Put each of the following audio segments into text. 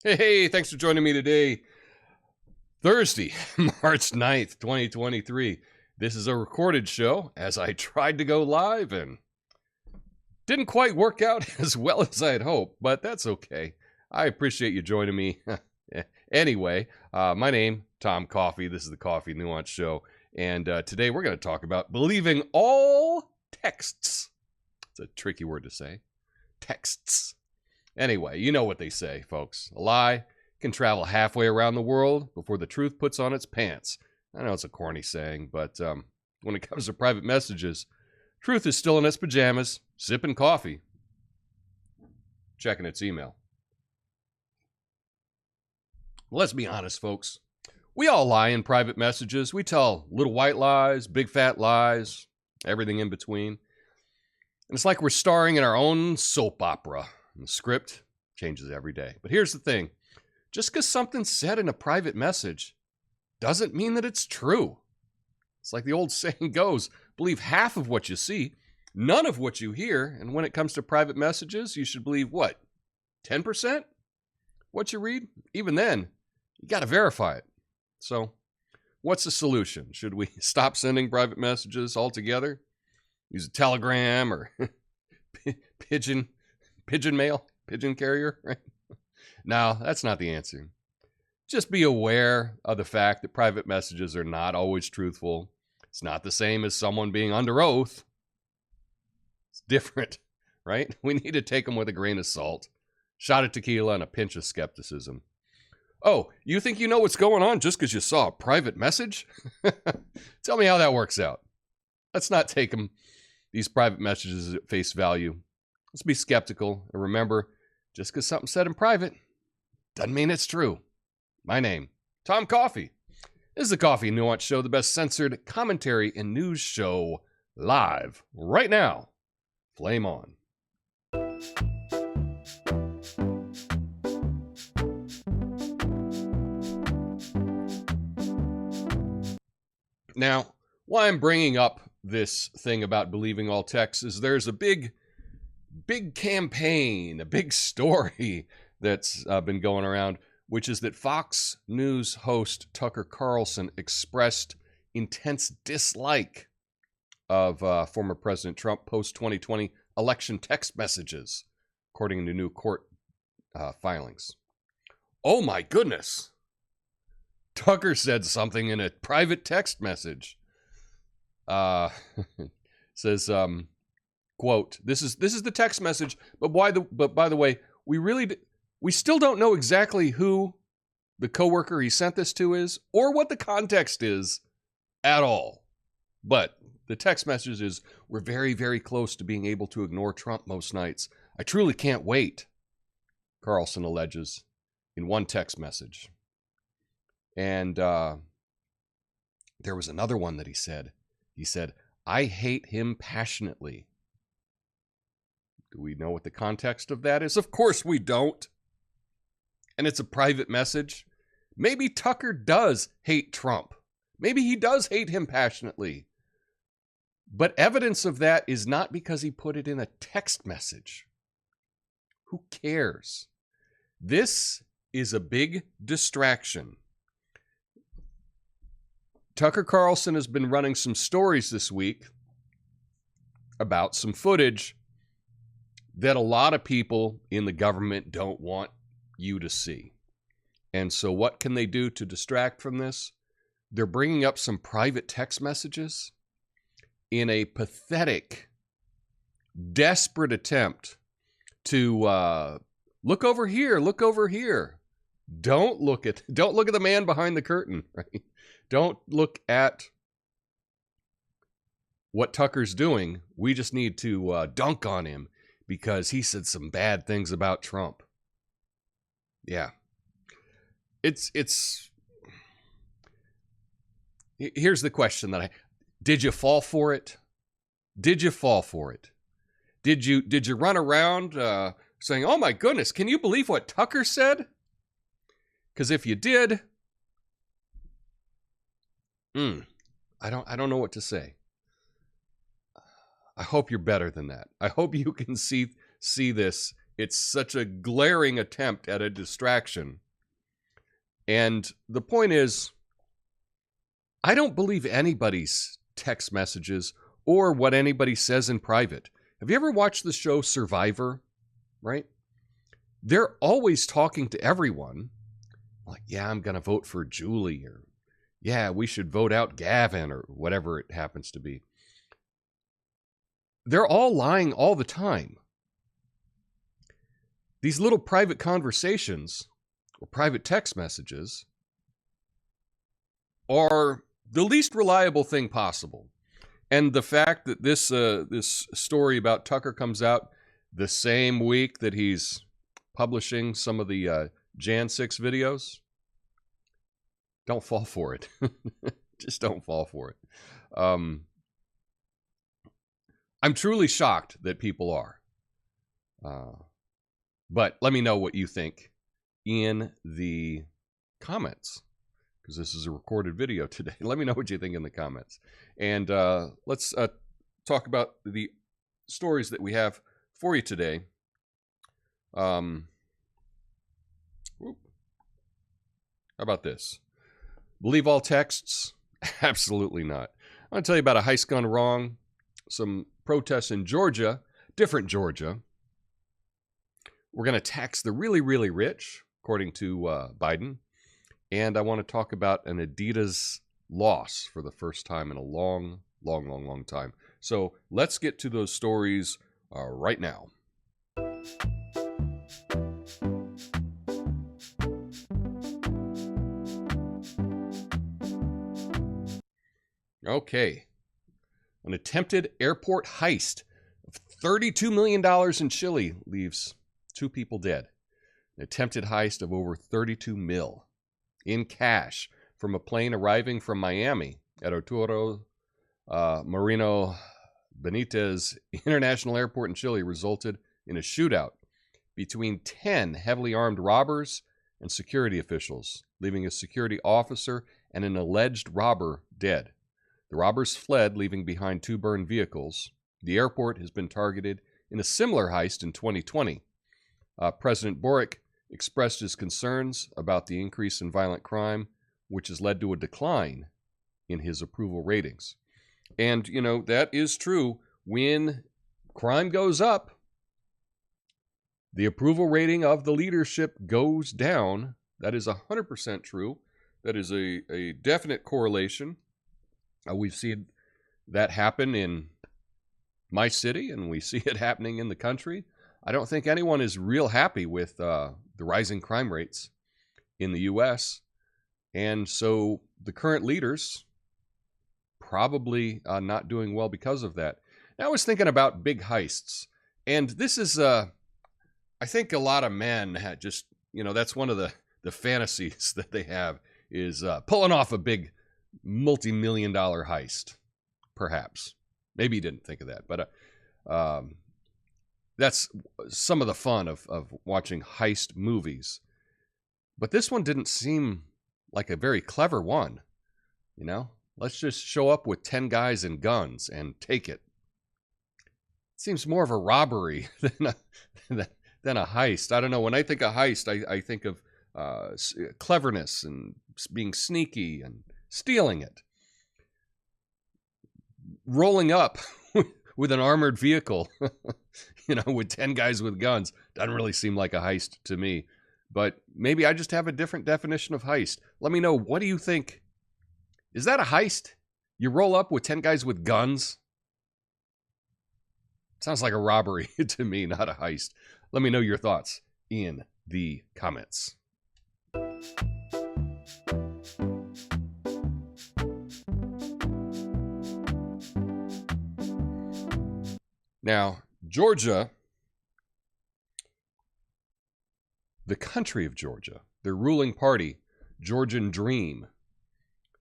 Hey, thanks for joining me today. Thursday, March 9th, 2023. This is a recorded show as I tried to go live and didn't quite work out as well as I had hoped, but that's okay. I appreciate you joining me. Anyway, my name, Tom Coffee. This is the Coffee Nuance Show. And today we're going to talk about believing all texts. It's a tricky word to say. Texts. Anyway, you know what they say, folks. A lie can travel halfway around the world before the truth puts on its pants. I know it's a corny saying, but when it comes to private messages, truth is still in its pajamas, sipping coffee, checking its email. Let's be honest, folks. We all lie in private messages. We tell little white lies, big fat lies, everything in between. And it's like we're starring in our own soap opera. And the script changes every day. But here's the thing. Just because something's said in a private message doesn't mean that it's true. It's like the old saying goes, believe half of what you see, none of what you hear. And when it comes to private messages, you should believe what? 10%? What you read? Even then, you got to verify it. So what's the solution? Should we stop sending private messages altogether? Use a telegram or pigeon mail, pigeon carrier, right? No, that's not the answer. Just be aware of the fact that private messages are not always truthful. It's not the same as someone being under oath. It's different, right? We need to take them with a grain of salt, shot of tequila, and a pinch of skepticism. Oh, you think you know what's going on just because you saw a private message? Tell me how that works out. Let's not take these private messages at face value. Let's be skeptical, and remember, just because something's said in private doesn't mean it's true. My name, Tom Coffee. This is the Coffee Nuance Show, the best censored commentary and news show live right now. Flame on. Now, why I'm bringing up this thing about believing all texts is there's a big campaign, a big story that's been going around, which is that Fox News host Tucker Carlson expressed intense dislike of former President Trump post-2020 election text messages, according to new court filings. Oh my goodness. Tucker said something in a private text message. Says, quote, this is the text message, but by the way, we still don't know exactly who the coworker he sent this to is or what the context is at all. But the text message is, we're very, very close to being able to ignore Trump most nights. I truly can't wait, Carlson alleges in one text message. And there was another one that he said. He said, I hate him passionately. Do we know what the context of that is? Of course we don't. And it's a private message. Maybe Tucker does hate Trump. Maybe he does hate him passionately. But evidence of that is not because he put it in a text message. Who cares? This is a big distraction. Tucker Carlson has been running some stories this week about some footage that a lot of people in the government don't want you to see. And so what can they do to distract from this? They're bringing up some private text messages in a pathetic, desperate attempt to look over here, look over here. Don't look at the man behind the curtain, right? Don't look at what Tucker's doing. We just need to dunk on him because he said some bad things about Trump. Yeah. Here's the question did you fall for it? Did you fall for it? Did you run around saying, oh my goodness, can you believe what Tucker said? Because if you did, I don't know what to say. I hope you're better than that. I hope you can see this It's such a glaring attempt at a distraction. And the point is, I don't believe anybody's text messages or what anybody says in private. Have you ever watched the show Survivor? Right? They're always talking to everyone. Like, yeah, I'm going to vote for Julie, or yeah, we should vote out Gavin, or whatever it happens to be. They're all lying all the time. These little private conversations or private text messages are the least reliable thing possible. And the fact that this story about Tucker comes out the same week that he's publishing some of the Jan 6 videos, don't fall for it. Just don't fall for it. I'm truly shocked that people are. But let me know what you think in the comments, because this is a recorded video today. Let me know what you think in the comments. And let's talk about the stories that we have for you today. How about this? Believe all texts? Absolutely not. I'm going to tell you about a heist gone wrong, some protests in Georgia, different Georgia. We're going to tax the really, really rich, according to Biden. And I want to talk about an Adidas loss for the first time in a long time. So let's get to those stories right now. Okay. An attempted airport heist of $32 million in Chile leaves 2 people dead. An attempted heist of over 32 mil in cash from a plane arriving from Miami at Arturo Marino Benitez International Airport in Chile resulted in a shootout between 10 heavily armed robbers and security officials, leaving a security officer and an alleged robber dead. The robbers fled, leaving behind 2 burned vehicles. The airport has been targeted in a similar heist in 2020. President Boric expressed his concerns about the increase in violent crime, which has led to a decline in his approval ratings. And, you know, that is true. When crime goes up, the approval rating of the leadership goes down. That is 100% true. That is a definite correlation. We've seen that happen in my city, and we see it happening in the country. I don't think anyone is real happy with the rising crime rates in the U.S. And so the current leaders probably not doing well because of that. Now, I was thinking about big heists. And this is, I think a lot of men just, you know, that's one of the fantasies that they have is pulling off a big multi-million-dollar heist, perhaps. Maybe you didn't think of that, but that's some of the fun of watching heist movies. But this one didn't seem like a very clever one, you know? Let's just show up with 10 guys and guns and take it. It seems more of a robbery than a heist. I don't know. When I think of heist, I think of cleverness and being sneaky and stealing it. Rolling up with an armored vehicle, you know, with 10 guys with guns, doesn't really seem like a heist to me. But maybe I just have a different definition of heist. Let me know, what do you think? Is that a heist? You roll up with 10 guys with guns? Sounds like a robbery to me, not a heist. Let me know your thoughts in the comments. Now, Georgia, the country of Georgia, their ruling party, Georgian Dream,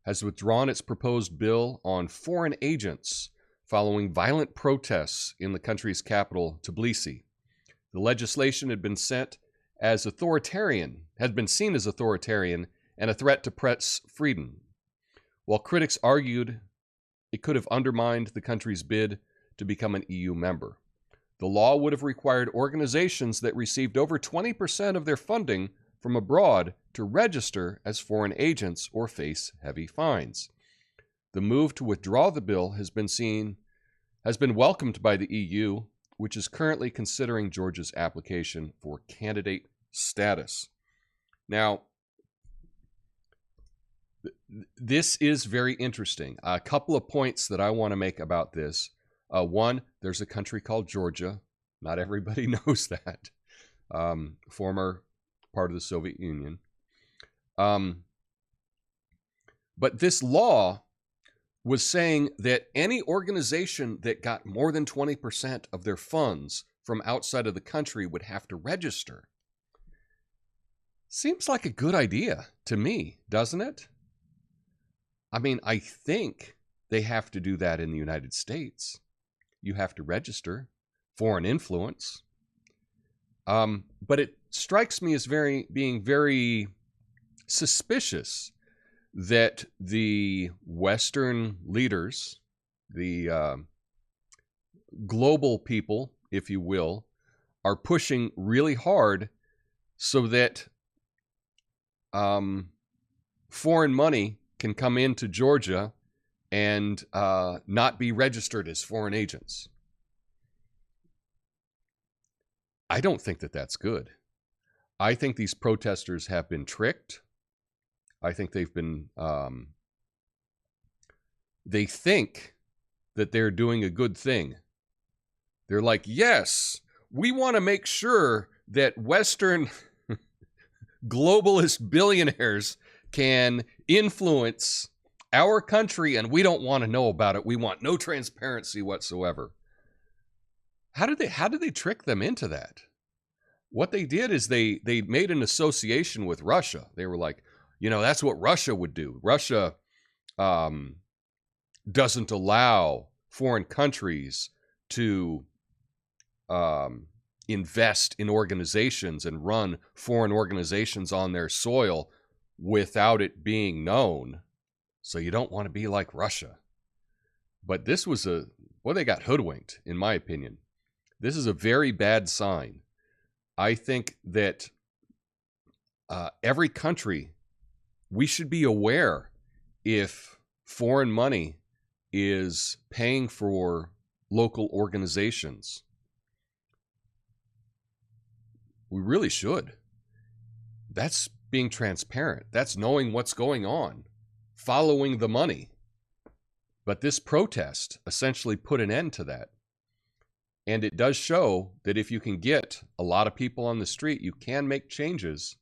has withdrawn its proposed bill on foreign agents following violent protests in the country's capital, Tbilisi. The legislation had been seen as authoritarian and a threat to press freedom, while critics argued it could have undermined the country's bid to become an EU member. The law would have required organizations that received over 20% of their funding from abroad to register as foreign agents or face heavy fines. The move to withdraw the bill has been welcomed by the EU, which is currently considering Georgia's application for candidate status. Now, this is very interesting. A couple of points that I want to make about this. One, there's a country called Georgia. Not everybody knows that. Former part of the Soviet Union. But this law was saying that any organization that got more than 20% of their funds from outside of the country would have to register. Seems like a good idea to me, doesn't it? I mean, I think they have to do that in the United States. You have to register foreign influence. But it strikes me as being very suspicious that the Western leaders, the global people, if you will, are pushing really hard so that foreign money can come into Georgia and not be registered as foreign agents. I don't think that that's good. I think these protesters have been tricked. I think they've been, they think that they're doing a good thing. They're like, yes, we want to make sure that Western globalist billionaires can influence our country, and we don't want to know about it. We want no transparency whatsoever. How did they trick them into that? What they did is they made an association with Russia. They were like, you know, that's what Russia would do. Russia doesn't allow foreign countries to invest in organizations and run foreign organizations on their soil without it being known. So you don't want to be like Russia. But this was they got hoodwinked, in my opinion. This is a very bad sign. I think that every country, we should be aware if foreign money is paying for local organizations. We really should. That's being transparent. That's knowing what's going on, following the money. But this protest essentially put an end to that. And it does show that if you can get a lot of people on the street, you can make changes.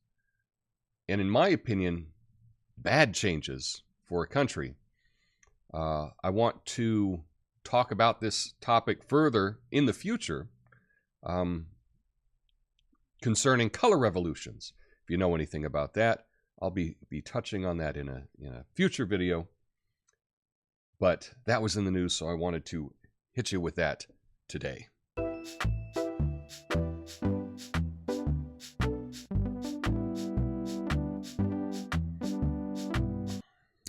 And in my opinion, bad changes for a country. I want to talk about this topic further in the future concerning color revolutions. If you know anything about that, I'll be touching on that in a future video. But that was in the news, so I wanted to hit you with that today.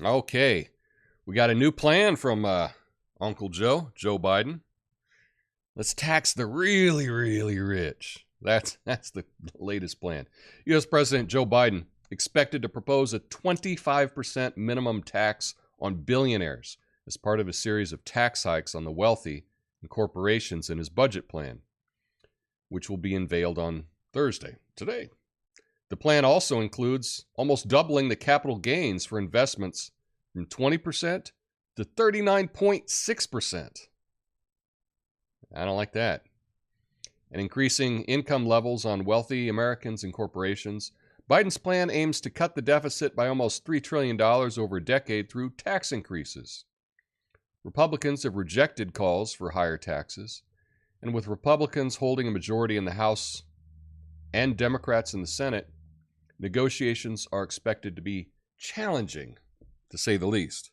Okay, we got a new plan from Uncle Joe Biden. Let's tax the really, really rich. That's the latest plan. U.S. President Joe Biden expected to propose a 25% minimum tax on billionaires as part of a series of tax hikes on the wealthy and corporations in his budget plan, which will be unveiled on Thursday, today. The plan also includes almost doubling the capital gains for investments from 20% to 39.6%. I don't like that. And increasing income levels on wealthy Americans and corporations. Biden's plan aims to cut the deficit by almost $3 trillion over a decade through tax increases. Republicans have rejected calls for higher taxes, and with Republicans holding a majority in the House and Democrats in the Senate, negotiations are expected to be challenging, to say the least.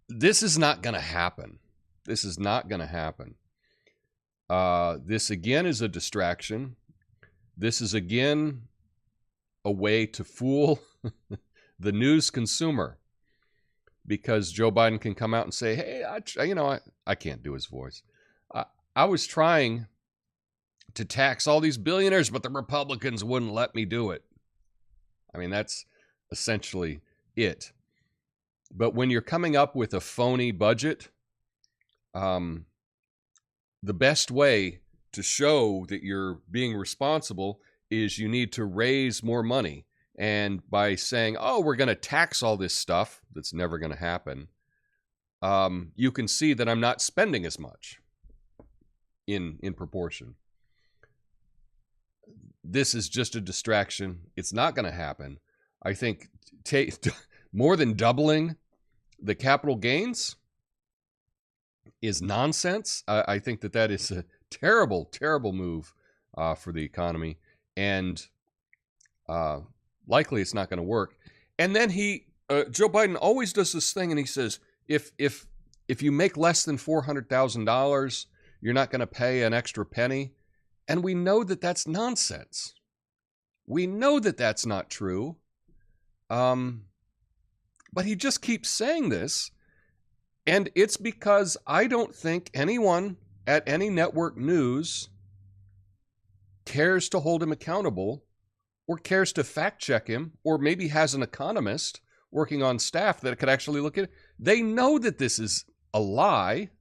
This is not going to happen. This is not going to happen. This again is a distraction. This is again a way to fool the news consumer, because Joe Biden can come out and say, hey, I can't do his voice. I was trying to tax all these billionaires, but the Republicans wouldn't let me do it. I mean, that's essentially it. But when you're coming up with a phony budget, the best way to show that you're being responsible is you need to raise more money. And by saying, oh, we're going to tax all this stuff, that's never going to happen, you can see that I'm not spending as much in proportion. This is just a distraction. It's not going to happen. I think more than doubling the capital gains is nonsense. I think that is a terrible, terrible move for the economy. And likely it's not going to work. And then Joe Biden always does this thing, and he says, if you make less than $400,000, you're not going to pay an extra penny. And we know that that's nonsense. We know that that's not true. But he just keeps saying this. And it's because I don't think anyone at any network news cares to hold him accountable or cares to fact check him, or maybe has an economist working on staff that could actually look at it. They know that this is a lie,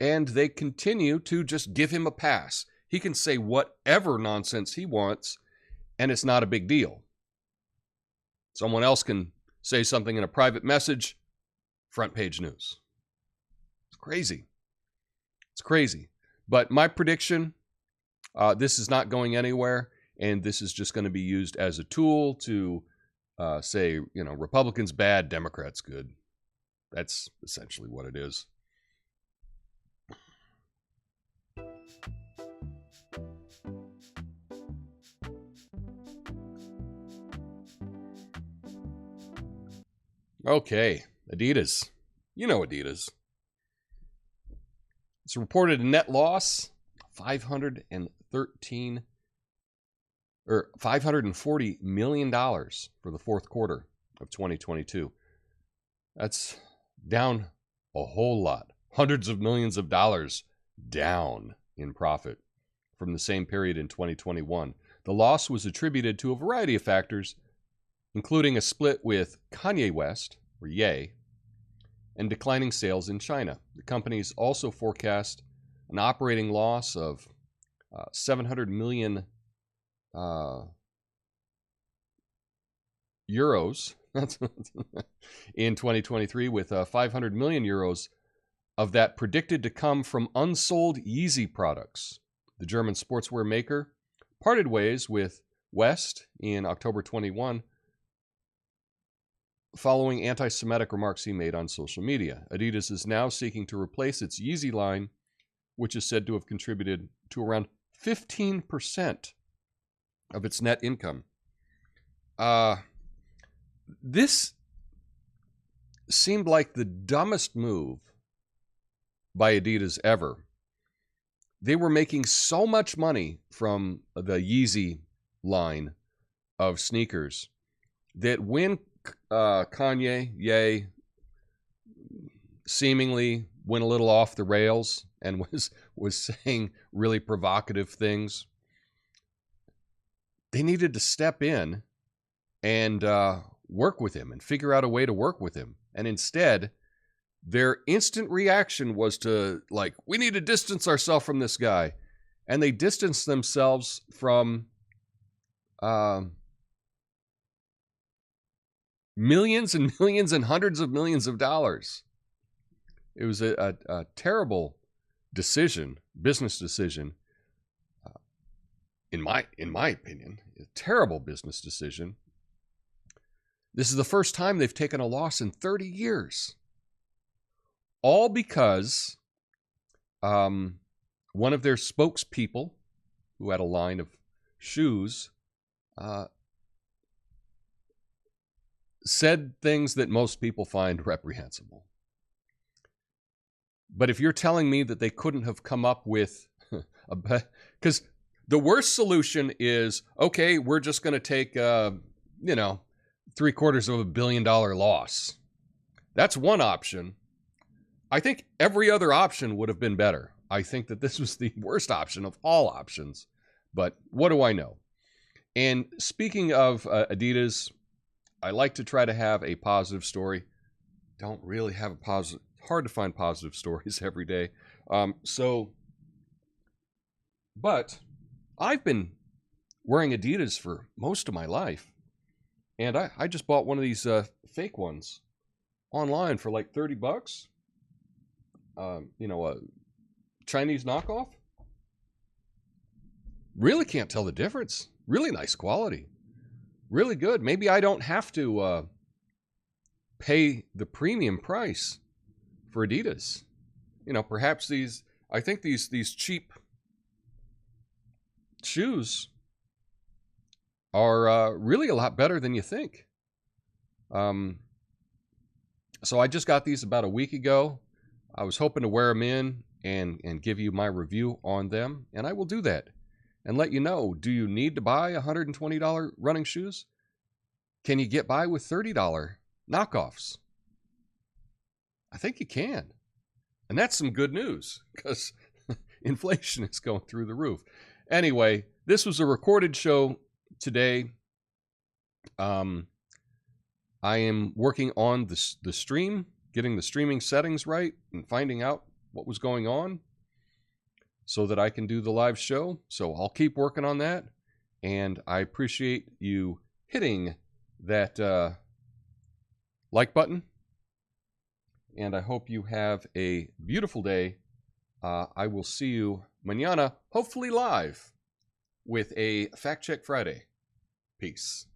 and they continue to just give him a pass. He can say whatever nonsense he wants, and it's not a big deal. Someone else can say something in a private message, front page news. It's crazy. It's crazy. But my prediction, this is not going anywhere, and this is just going to be used as a tool to say, Republicans bad, Democrats good. That's essentially what it is. Okay, Adidas. You know Adidas. It's reported a net loss, $540 million for the fourth quarter of 2022. That's down a whole lot. Hundreds of millions of dollars down in profit from the same period in 2021. The loss was attributed to a variety of factors, including a split with Kanye West, or Ye, and declining sales in China. The companies also forecast an operating loss of 700 million euros in 2023, with 500 million euros of that predicted to come from unsold Yeezy products. The German sportswear maker parted ways with West in October 21 following anti-Semitic remarks he made on social media. Adidas is now seeking to replace its Yeezy line, which is said to have contributed to around 15% of its net income. This seemed like the dumbest move by Adidas ever. They were making so much money from the Yeezy line of sneakers that when Kanye, Ye, seemingly went a little off the rails and was saying really provocative things, they needed to step in and work with him and figure out a way to work with him. And instead, their instant reaction was to, we need to distance ourselves from this guy. And they distanced themselves from millions and millions and hundreds of millions of dollars. It was a terrible decision, business decision. In my opinion, a terrible business decision. This is the first time they've taken a loss in 30 years. All because one of their spokespeople, who had a line of shoes, said things that most people find reprehensible. But if you're telling me that they couldn't have come up with because the worst solution is, okay, we're just going to take, $750 million loss. That's one option. I think every other option would have been better. I think that this was the worst option of all options. But what do I know? And speaking of Adidas, I like to try to have a positive story. Don't really have a positive, hard to find positive stories every day. But I've been wearing Adidas for most of my life. And I just bought one of these fake ones online for like $30. A Chinese knockoff. Really can't tell the difference. Really nice quality. Really good. Maybe I don't have to pay the premium price for Adidas. Perhaps I think these cheap shoes are really a lot better than you think. So I just got these about a week ago. I was hoping to wear them in and give you my review on them, and I will do that and let you know, do you need to buy $120 running shoes? Can you get by with $30 knockoffs? I think you can. And that's some good news because inflation is going through the roof. Anyway, this was a recorded show today. I am working on the stream, getting the streaming settings right and finding out what was going on so that I can do the live show. So I'll keep working on that. And I appreciate you hitting that like button. And I hope you have a beautiful day. I will see you mañana, hopefully live, with a Fact Check Friday. Peace.